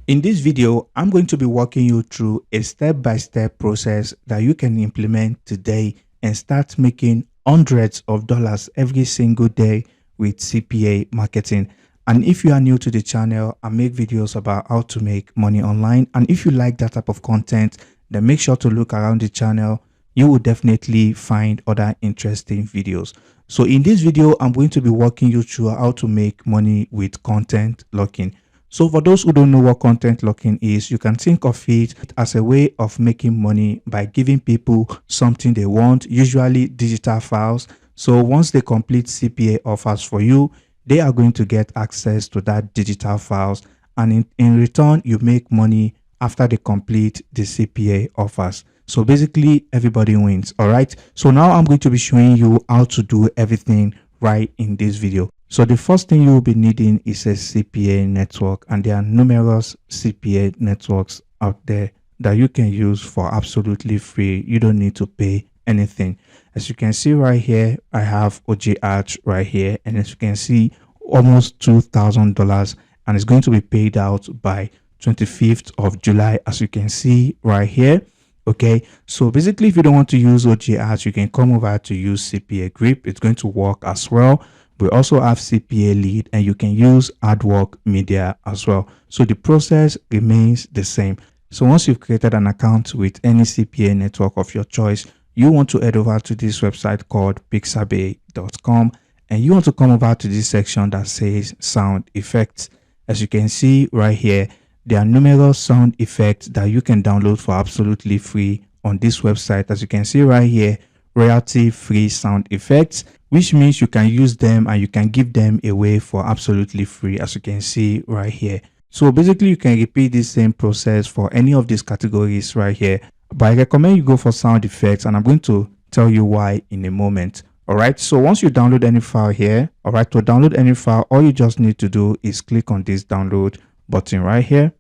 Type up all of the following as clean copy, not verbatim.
In this video, I'm going to be walking you through a step-by-step process that you can implement today and start making hundreds of dollars every single day with CPA marketing. And if you are new to the channel, I make videos about how to make money online. And if you like that type of content, then make sure to look around the channel. You will definitely find other interesting videos. So in this video, I'm going to be walking you through how to make money with content locking. So for those who don't know what content locking is, you can think of it as a way of making money by giving people something they want, usually digital files. So once they complete CPA offers for you, they are going to get access to that digital files. And in return, you make money after they complete the CPA offers. So basically, everybody wins. All right. So now I'm going to be showing you how to do everything right in this video. So the first thing you will be needing is a CPA network, and there are numerous CPA networks out there that you can use for absolutely free. You don't need to pay anything. As you can see right here, I have OG Arch right here, and as you can see, almost $2,000, and it's going to be paid out by 25th of July, as you can see right here. Okay, so basically, if you don't want to use OG Arch, you can come over to use CPA Grip. It's going to work as well. We also have CPA Lead, and you can use AdWork Media as well. So the process remains the same. So once you've created an account with any CPA network of your choice, you want to head over to this website called pixabay.com, and you want to come over to this section that says sound effects. As you can see right here, there are numerous sound effects that you can download for absolutely free on this website. As you can see right here, royalty free sound effects, which means you can use them and you can give them away for absolutely free, as you can see right here. So basically, you can repeat this same process for any of these categories right here, but I recommend you go for sound effects, and I'm going to tell you why in a moment. All right, so once you download any file here, all right, to download any file, all you just need to do is click on this download button right here.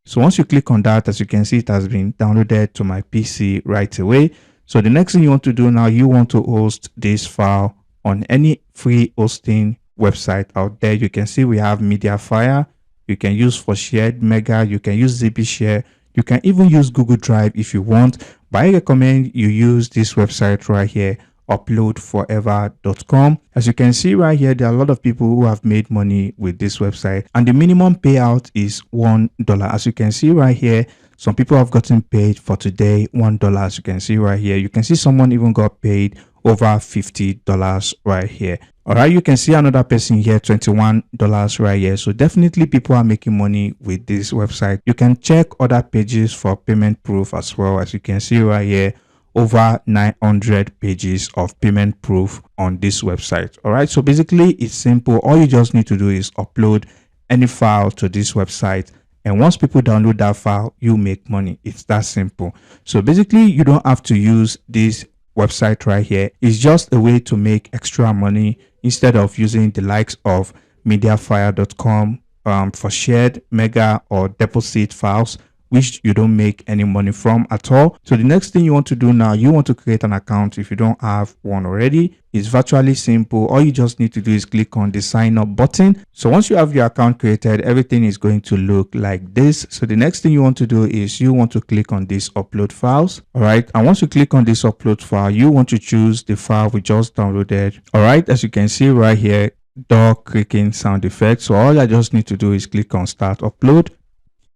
So once you click on that, as you can see, it has been downloaded to my PC right away. So the next thing you want to do now, you want to host this file on any free hosting website out there. You can see we have Mediafire. You can use for shared Mega. You can use ZB Share. You can even use Google Drive if you want. But I recommend you use this website right here, uploadforever.com. As you can see right here, there are a lot of people who have made money with this website, and the minimum payout is $1. As you can see right here, some people have gotten paid for today $1. As you can see right here, you can see someone even got paid over $50 right here. All right, you can see another person here, $21 right here. So definitely people are making money with this website. You can check other pages for payment proof as well. As you can see right here, over 900 pages of payment proof on this website. All right, so basically it's simple. All you just need to do is upload any file to this website, and once people download that file, you make money. It's that simple. So basically, you don't have to use this website right here. It's just a way to make extra money instead of using the likes of Mediafire.com for shared Mega or deposit files, which you don't make any money from at all. So the next thing you want to do now, you want to create an account if you don't have one already. It's virtually simple. All you just need to do is click on the sign up button. So once you have your account created, everything is going to look like this. So the next thing you want to do is you want to click on this upload files. All right, and once you click on this upload file, you want to choose the file we just downloaded. All right, as you can see right here, door clicking sound effect. So all I just need to do is click on start upload.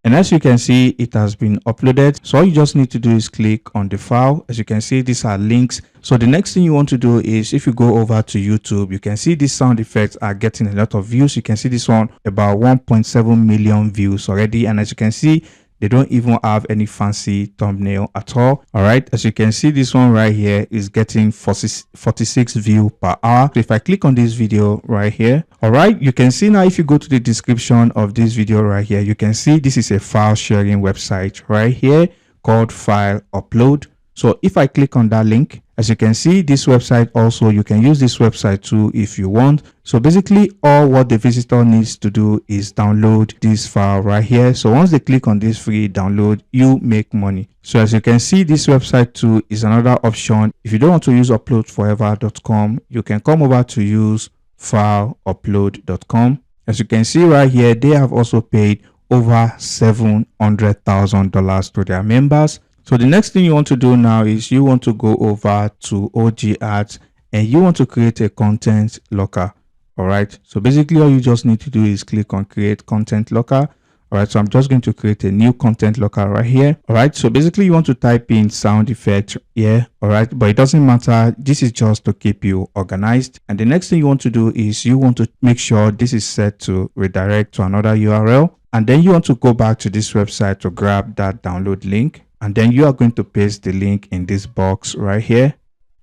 And as you can see, it has been uploaded. So all you just need to do is click on the file. As you can see, these are links. So the next thing you want to do is, if you go over to YouTube, you can see these sound effects are getting a lot of views. You can see this one about 1.7 million views already. And as you can see, they don't even have any fancy thumbnail at all. All right, as you can see, this one right here is getting 46 views per hour. So if I click on this video right here, all right, you can see now, if you go to the description of this video right here, you can see this is a file sharing website right here called File Upload. So if I click on that link, as you can see, this website also, you can use this website too if you want. So basically, all what the visitor needs to do is download this file right here. So once they click on this free download, you make money. So as you can see, this website too is another option. If you don't want to use uploadforever.com, you can come over to use fileupload.com. As you can see right here, they have also paid over $700,000 to their members. So the next thing you want to do now is you want to go over to OG Ads and you want to create a content locker. All right. So basically all you just need to do is click on create content locker. All right. So I'm just going to create a new content locker right here. All right. So basically you want to type in sound effect here. All right. But it doesn't matter. This is just to keep you organized. And the next thing you want to do is you want to make sure this is set to redirect to another URL. And then you want to go back to this website to grab that download link. And then you are going to paste the link in this box right here.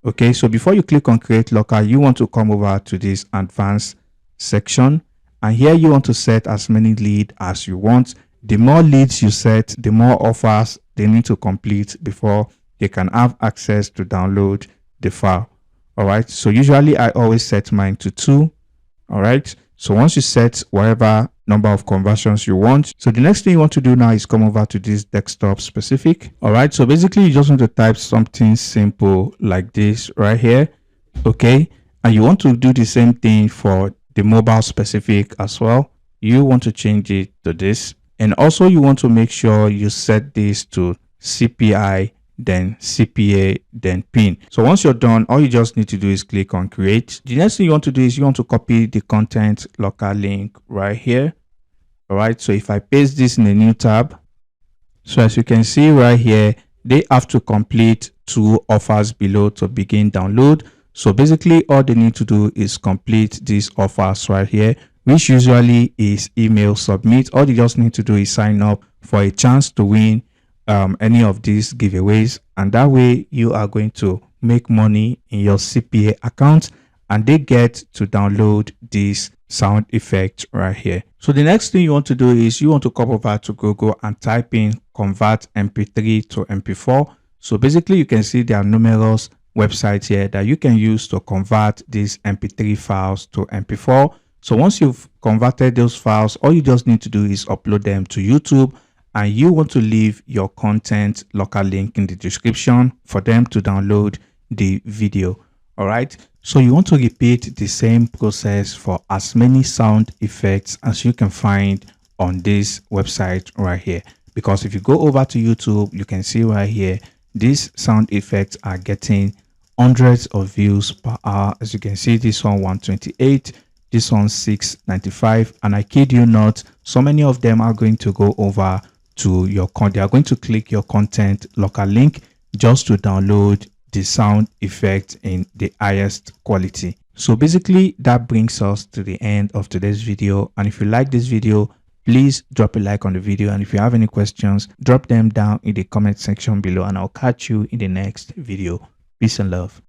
Okay, so before you click on create locker, you want to come over to this advanced section. And here you want to set as many leads as you want. The more leads you set, the more offers they need to complete before they can have access to download the file. All right, so usually I always set mine to 2. All right, so once you set whatever number of conversions you want, so the next thing you want to do now is come over to this desktop specific. All right, so basically you just want to type something simple like this right here. Okay, and you want to do the same thing for the mobile specific as well. You want to change it to this, and also you want to make sure you set this to CPI, then CPA, then pin. So once you're done, all you just need to do is click on create. The next thing you want to do is you want to copy the content locker link right here. All right, so if I paste this in a new tab, so as you can see right here, they have to complete 2 offers below to begin download. So basically all they need to do is complete these offers right here, which usually is email submit. All they just need to do is sign up for a chance to win any of these giveaways, and that way you are going to make money in your CPA account, and they get to download this sound effect right here. So the next thing you want to do is you want to come over to Google and type in convert MP3 to MP4. So basically you can see there are numerous websites here that you can use to convert these MP3 files to MP4. So once you've converted those files, all you just need to do is upload them to YouTube, and you want to leave your content locker link in the description for them to download the video. All right, so you want to repeat the same process for as many sound effects as you can find on this website right here, because if you go over to YouTube, you can see right here these sound effects are getting hundreds of views per hour. As you can see, this one 128, this one 695, and I kid you not, so many of them are going to go over to your they are going to click your content locker link just to download the sound effect in the highest quality. So basically that brings us to the end of today's video, and if you like this video, please drop a like on the video, and if you have any questions, drop them down in the comment section below, and I'll catch you in the next video. Peace and love.